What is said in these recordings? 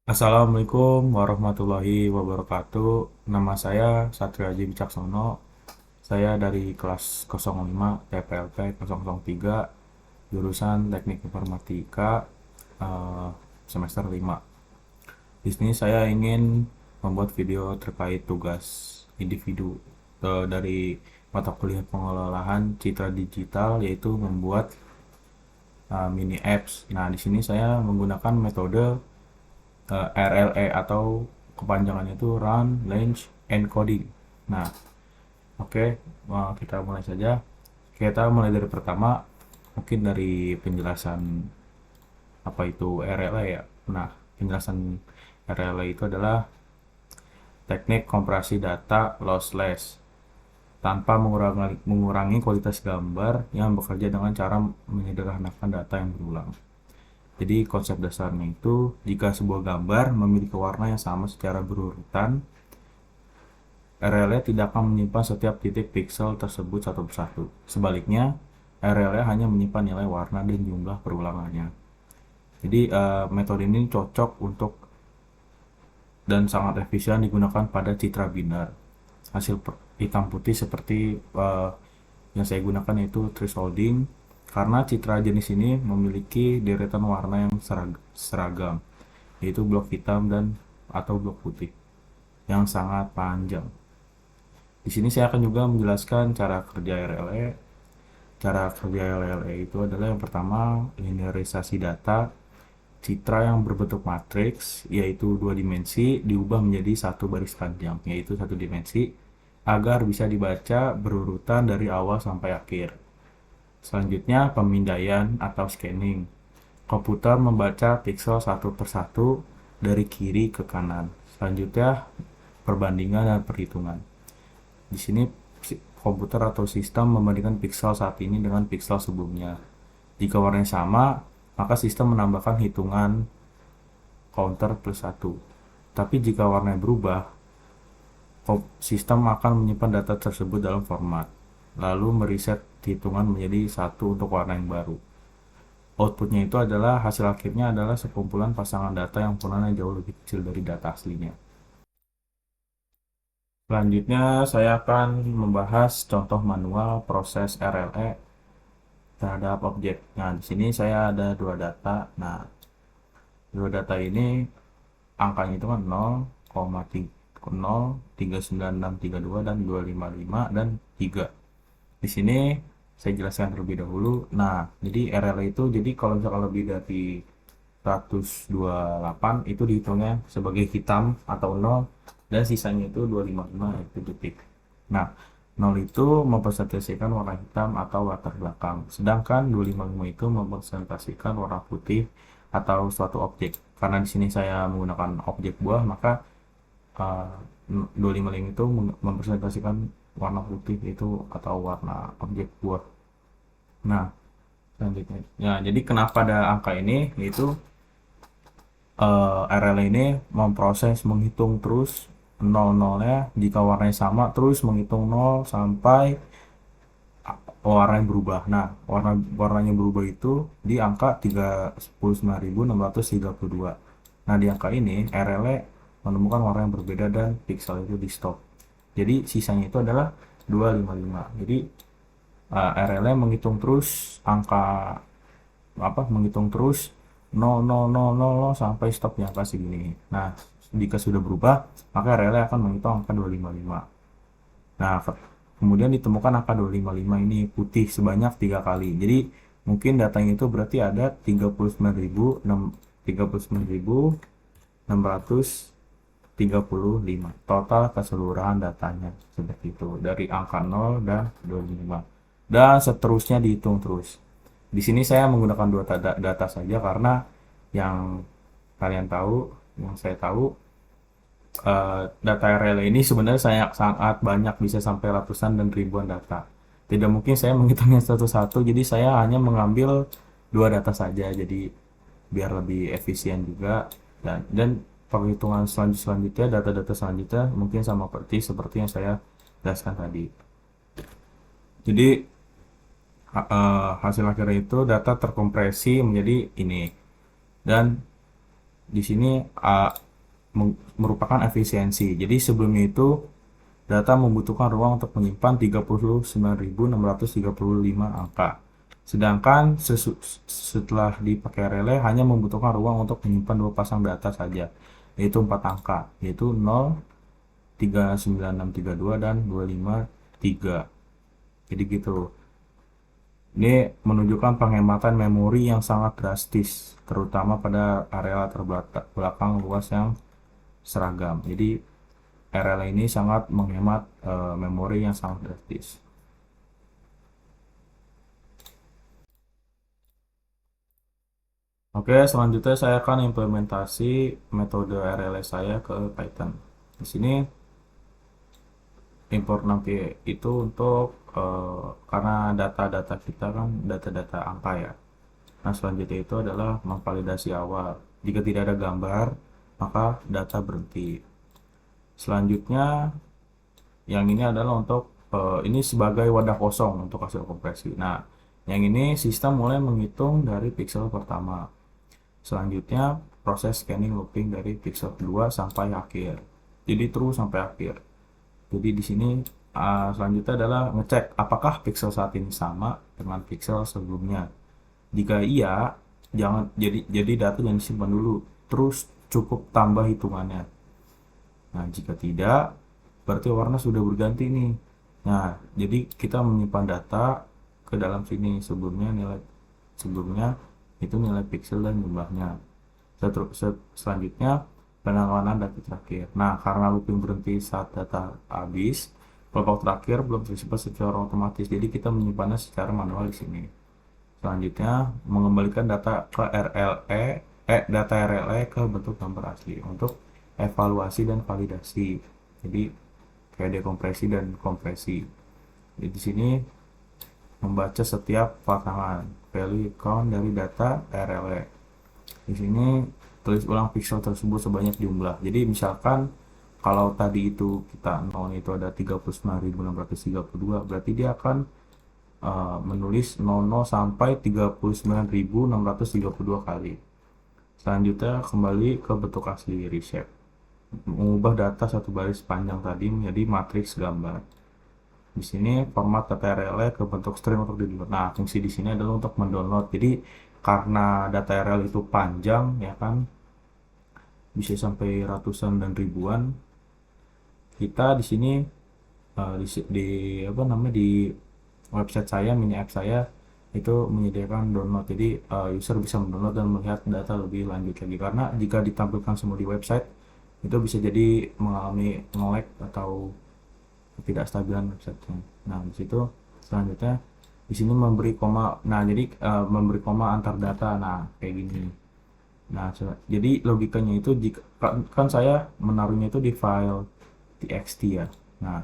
Assalamualaikum warahmatullahi wabarakatuh. Nama saya Satria Haji Wicaksono. Saya dari kelas 05 TPLP 003 jurusan Teknik Informatika eh, semester 5. Di sini saya ingin membuat video terkait tugas individu dari mata kuliah pengelolaan citra digital, yaitu membuat mini apps. Nah, di sini saya menggunakan metode RLE atau kepanjangannya itu Run, Launch, Encoding. Nah, oke, kita mulai saja. Kita mulai dari pertama, mungkin dari penjelasan apa itu RLE ya. Nah, penjelasan RLE itu adalah teknik kompresi data lossless tanpa mengurangi kualitas gambar yang bekerja dengan cara menyederhanakan data yang berulang. Jadi konsep dasarnya itu, jika sebuah gambar memiliki warna yang sama secara berurutan, RLE tidak akan menyimpan setiap titik piksel tersebut satu persatu. Sebaliknya, RLE hanya menyimpan nilai warna dan jumlah perulangannya. Jadi metode ini cocok untuk dan sangat efisien digunakan pada citra binar. Hasil hitam putih seperti yang saya gunakan yaitu thresholding, karena citra jenis ini memiliki deretan warna yang seragam, yaitu blok hitam dan atau blok putih yang sangat panjang. Di sini saya akan juga menjelaskan cara kerja RLE. Cara kerja RLE itu adalah yang pertama, linearisasi data. Citra yang berbentuk matriks, yaitu dua dimensi, diubah menjadi satu baris panjang, yaitu satu dimensi, agar bisa dibaca berurutan dari awal sampai akhir. Selanjutnya, pemindaian atau scanning. Komputer membaca piksel satu persatu dari kiri ke kanan. Selanjutnya, perbandingan dan perhitungan. Di sini komputer atau sistem membandingkan piksel saat ini dengan piksel sebelumnya. Jika warnanya sama, maka sistem menambahkan hitungan counter plus 1. Tapi jika warnanya berubah, sistem akan menyimpan data tersebut dalam format, lalu mereset hitungan menjadi satu untuk warna yang baru. Outputnya itu adalah hasil akhirnya adalah sekumpulan pasangan data yang ukurannya jauh lebih kecil dari data aslinya. Selanjutnya, saya akan membahas contoh manual proses RLE terhadap objek. Nah, di sini saya ada dua data. Nah, dua data ini angkanya itu kan 0,0, 39632 dan 255 dan 3. Di sini saya jelaskan terlebih dahulu. Nah, jadi RLE itu, jadi kalau misalkan lebih dari 128 itu dihitungnya sebagai hitam atau 0, dan sisanya itu 255 itu detik. Nah, 0 itu mempresentasikan warna hitam atau latar belakang, sedangkan 255 itu mempresentasikan warna putih atau suatu objek. Karena di sini saya menggunakan objek buah, maka uh, 255 itu mempresentasikan warna putih itu atau warna objek buah. Nah, selanjutnya. Ya, jadi kenapa ada angka ini? Yaitu RL ini memproses menghitung terus 00-nya jika warnanya sama, terus menghitung 0 sampai warnanya berubah. Nah, warnanya berubah itu di angka 39.632. Nah, di angka ini RL menemukan warna yang berbeda dan pixel itu di stop. Jadi sisanya itu adalah 255. Jadi RL menghitung terus angka menghitung terus 00000 sampai stop di angka segini. Nah, jika sudah berubah, maka RL akan menghitung angka 255. Nah, kemudian ditemukan angka 255 ini putih sebanyak 3 kali. Jadi mungkin datanya itu berarti ada 39.635 total keseluruhan datanya, seperti itu, dari angka 0 dan 25, dan seterusnya dihitung terus. Di sini saya menggunakan dua data saja karena yang kalian tahu, yang saya tahu, data RL ini sebenarnya saya sangat banyak, bisa sampai ratusan dan ribuan data. Tidak mungkin saya menghitungnya satu-satu, jadi saya hanya mengambil dua data saja, jadi biar lebih efisien juga. Dan perhitungan selanjutnya, data-data selanjutnya mungkin sama seperti yang saya jelaskan tadi. Jadi hasil akhirnya itu data terkompresi menjadi ini, dan Di sini merupakan efisiensi. Jadi sebelumnya itu data membutuhkan ruang untuk menyimpan 39.635 angka. Sedangkan setelah dipakai relay hanya membutuhkan ruang untuk menyimpan dua pasang data saja, yaitu 4 angka, yaitu 0, 39632 dan 253. Jadi gitu. Ini menunjukkan penghematan memori yang sangat drastis, terutama pada area latar belakang luas yang seragam. Jadi RL ini sangat menghemat memori yang sangat drastis. Oke, selanjutnya saya akan implementasi metode RLS saya ke Python. Di sini import nanti itu untuk karena data-data kita kan data-data angka ya. Nah, selanjutnya itu adalah memvalidasi awal. Jika tidak ada gambar, maka data berhenti. Selanjutnya, yang ini adalah untuk ini sebagai wadah kosong untuk hasil kompresi. Nah, yang ini sistem mulai menghitung dari pixel pertama. Selanjutnya, proses scanning looping dari pixel kedua sampai akhir. Jadi terus sampai akhir. Jadi di sini selanjutnya adalah ngecek apakah pixel saat ini sama dengan pixel sebelumnya. Jika iya, jangan jadi data yang disimpan dulu. Terus cukup tambah hitungannya. Nah, jika tidak, berarti warna sudah berganti nih. Nah, jadi kita menyimpan data ke dalam sini sebelumnya itu nilai pixel dan jumlahnya. Selanjutnya penanganan data terakhir. Nah, karena looping berhenti saat data habis, kelompok terakhir belum tersimpan secara otomatis. Jadi kita menyimpannya secara manual di sini. Selanjutnya mengembalikan data ke data RLE ke bentuk gambar asli untuk evaluasi dan validasi. Jadi kayak dekompresi dan kompresi. Jadi di sini membaca setiap pasangan value count dari data RLE. Di sini tulis ulang pixel tersebut sebanyak jumlah. Jadi misalkan kalau tadi itu kita 0 itu ada 39.632, berarti dia akan menulis 00 sampai 39.632 kali. Selanjutnya kembali ke bentuk asli reshape. Mengubah data satu baris panjang tadi menjadi matriks gambar. Di sini format data RL ke bentuk string untuk di-download. Nah, fungsi di sini adalah untuk mendownload. Jadi karena data RL itu panjang ya kan, bisa sampai ratusan dan ribuan. Kita di sini di apa namanya di website saya, mini app saya itu menyediakan download. Jadi user bisa mendownload dan melihat data lebih lanjut lagi. Karena jika ditampilkan semua di website itu bisa jadi mengalami nge-lag atau ketidakstabilan websitenya. Nah, di situ selanjutnya di sini memberi koma. Nah, jadi memberi koma antar data. Nah, kayak gini. Nah, jadi logikanya itu jika kan saya menaruhnya itu di file txt ya. Nah,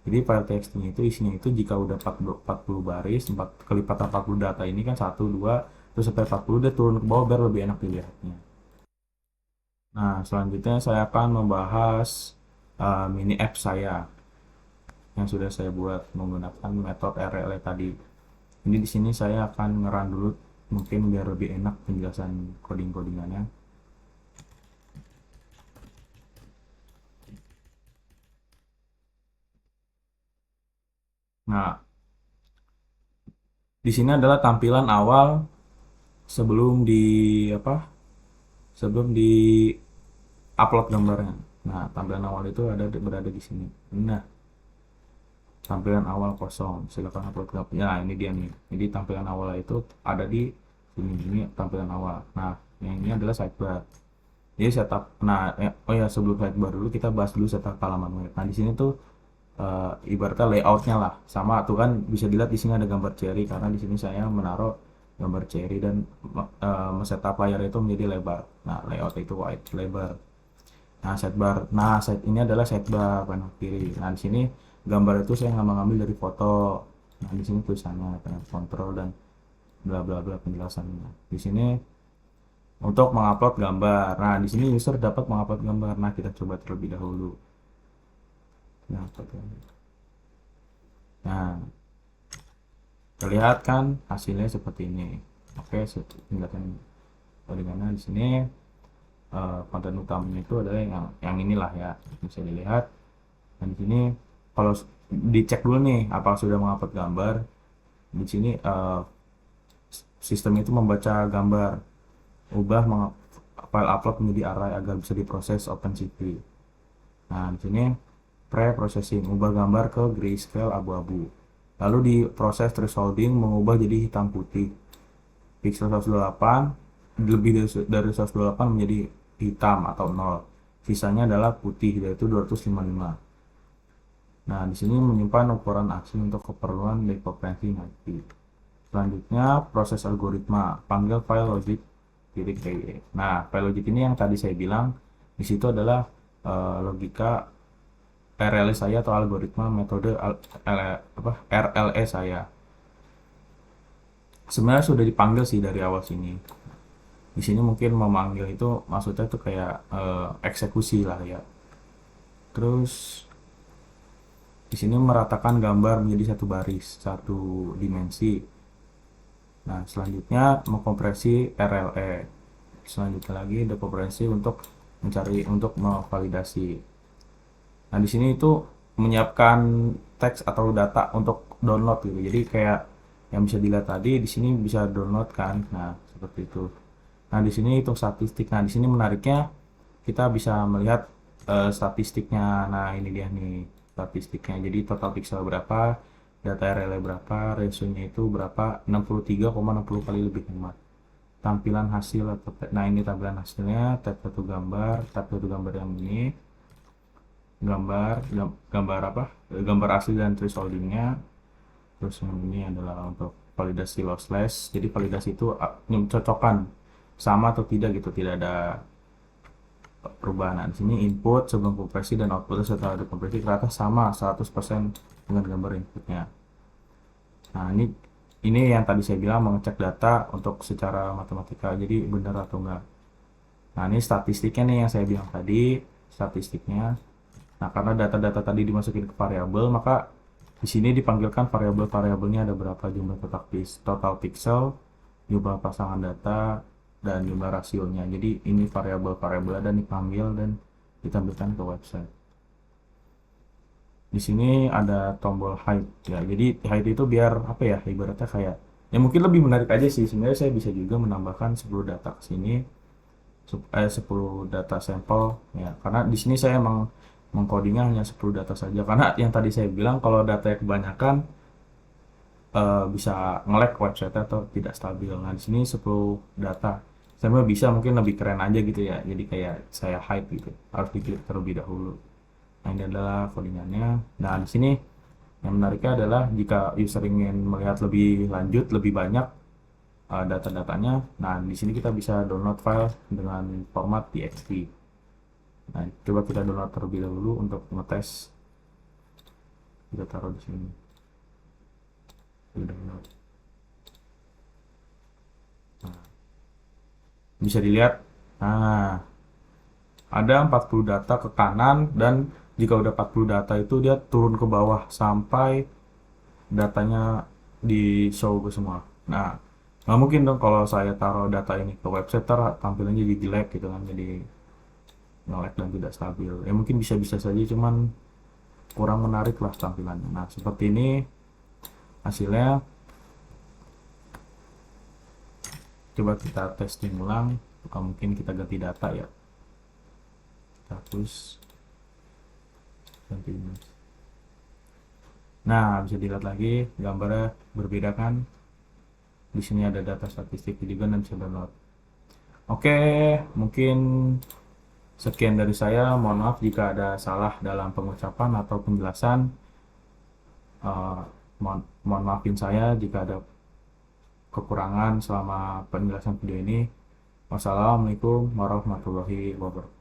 jadi file txt-nya itu isinya itu jika udah 40 baris, 4 kelipatan 40 data ini kan 1 2 terus sampai 40 dia turun ke bawah biar lebih enak dilihatnya. Nah, selanjutnya saya akan membahas mini app saya yang sudah saya buat menggunakan metode RLE tadi. Ini di sini saya akan ngerun dulu mungkin biar lebih enak penjelasan codingannya. Nah, di sini adalah tampilan awal sebelum di apa? Sebelum di upload gambarnya. Nah, tampilan awal itu berada di sini. Nah, tampilan awal kosong. Silakan upload gambar. Ya, ini dia nih. Jadi tampilan awal itu ada di sini. Ini tampilan awal. Nah, yang ini adalah sidebar. Jadi setup. Nah, oh ya, sebelum sidebar dulu kita bahas dulu setup halaman web. Nah, di sini tuh ibaratnya layoutnya lah sama tuh kan, bisa dilihat di sini ada gambar cherry karena di sini saya menaruh gambar cherry dan setup layar itu menjadi lebar. Nah, layout itu wide lebar. Nah, sidebar. Nah, ini adalah sidebar panel kiri. Nah, di sini gambar itu saya ngambil dari foto. Nah, di sini tulisannya dengan kontrol dan bla bla bla penjelasannya. Di sini untuk mengupload gambar. Nah, di sini user dapat mengupload gambar. Nah, kita coba terlebih dahulu. Nah, nah, terlihat kan hasilnya seperti ini. Oke, tinggalkan bagaimana di sini. konten utamanya itu adalah yang inilah ya, bisa dilihat. Dan di sini kalau dicek dulu nih apakah sudah mengupload gambar. Di sini sistem itu membaca gambar, ubah file upload menjadi array agar bisa diproses OpenCV. Nah, di sini pre-processing, ubah gambar ke grayscale abu-abu. Lalu diproses thresholding, mengubah jadi hitam putih. Pixel 128 lebih dari 128 menjadi hitam atau 0. Sisanya adalah putih, yaitu 255. Nah, di sini menyimpan ukuran asli untuk keperluan decoupling nanti. Selanjutnya, proses algoritma, panggil file logic.py. Nah, file logic ini yang tadi saya bilang, di situ adalah logika RLE saya atau algoritma metode RLE saya. Sebenarnya sudah dipanggil sih dari awal sini. Di sini mungkin memanggil itu maksudnya tuh kayak eksekusi lah ya. Terus di sini meratakan gambar menjadi satu baris, satu dimensi. Nah, selanjutnya mengkompresi RLE. Selanjutnya lagi dekompresi untuk memvalidasi. Nah, di sini itu menyiapkan teks atau data untuk download gitu. Jadi kayak yang bisa dilihat tadi di sini bisa download kan. Nah, seperti itu. Nah, di sini hitung statistik. Nah, di sini menariknya kita bisa melihat statistiknya. Nah, ini dia nih statistiknya. Jadi total pixel berapa, data RLE berapa, rasionya itu berapa, 63,60 kali lebih hemat. Tampilan hasil atau nah ini tampilan hasilnya, tab satu gambar yang ini gambar apa, gambar asli dan thresholdingnya. Terus yang ini adalah untuk validasi lossless, jadi validasi itu mencocokkan sama atau tidak gitu, tidak ada perubahan. Nah, di sini input sebelum kompresi dan output setelah dekompresi ternyata sama 100% dengan gambar inputnya. Nah, ini yang tadi saya bilang mengecek data untuk secara matematika, jadi benar atau enggak. Nah, ini statistiknya nih yang saya bilang tadi, statistiknya. Nah, karena data-data tadi dimasukin ke variabel, maka di sini dipanggilkan variabel-variabelnya ada berapa, jumlah total pixel, jumlah pasangan data, dan jumlah rasionya. Jadi ini variabel-variabel dan dipanggil dan ditampilkan ke website. Di sini ada tombol hide ya. Jadi hide itu biar apa ya? Ibaratnya kayak ya mungkin lebih menarik aja sih. Sebenarnya saya bisa juga menambahkan 10 data ke sini. 10 data sampel ya. Karena di sini saya emang mengcodingnya hanya 10 data saja. Karena yang tadi saya bilang kalau datanya kebanyakan bisa nge-lag website atau tidak stabil. Nah, di sini 10 data. Saya bisa mungkin lebih keren aja gitu ya. Jadi kayak saya hide gitu. Harus diklik terlebih dahulu. Nah, ini adalah codingannya. Nah, di sini yang menariknya adalah jika user ingin melihat lebih lanjut, lebih banyak data-datanya. Nah, di sini kita bisa download file dengan format txt. Nah, coba kita download terlebih dahulu untuk ngetes. Kita taruh di sini. Download. Nah, bisa dilihat. Nah, ada 40 data ke kanan, dan jika udah 40 data itu dia turun ke bawah sampai datanya di show ke semua. Nah, nggak mungkin dong kalau saya taruh data ini ke website tampilannya jadi jelek gitu kan, jadi nge-lag dan tidak stabil. Ya mungkin bisa-bisa saja, cuman kurang menarik lah tampilannya. Nah, seperti ini hasilnya. Coba kita testing ulang. Mungkin kita ganti data ya. Status ganti image. Nah, bisa dilihat lagi gambarnya berbeda kan. Di sini ada data statistik juga dan bisa download. Oke, mungkin sekian dari saya. Mohon maaf jika ada salah dalam pengucapan atau penjelasan. Mohon maafin saya jika ada kekurangan selama penjelasan video ini. Wassalamualaikum warahmatullahi wabarakatuh.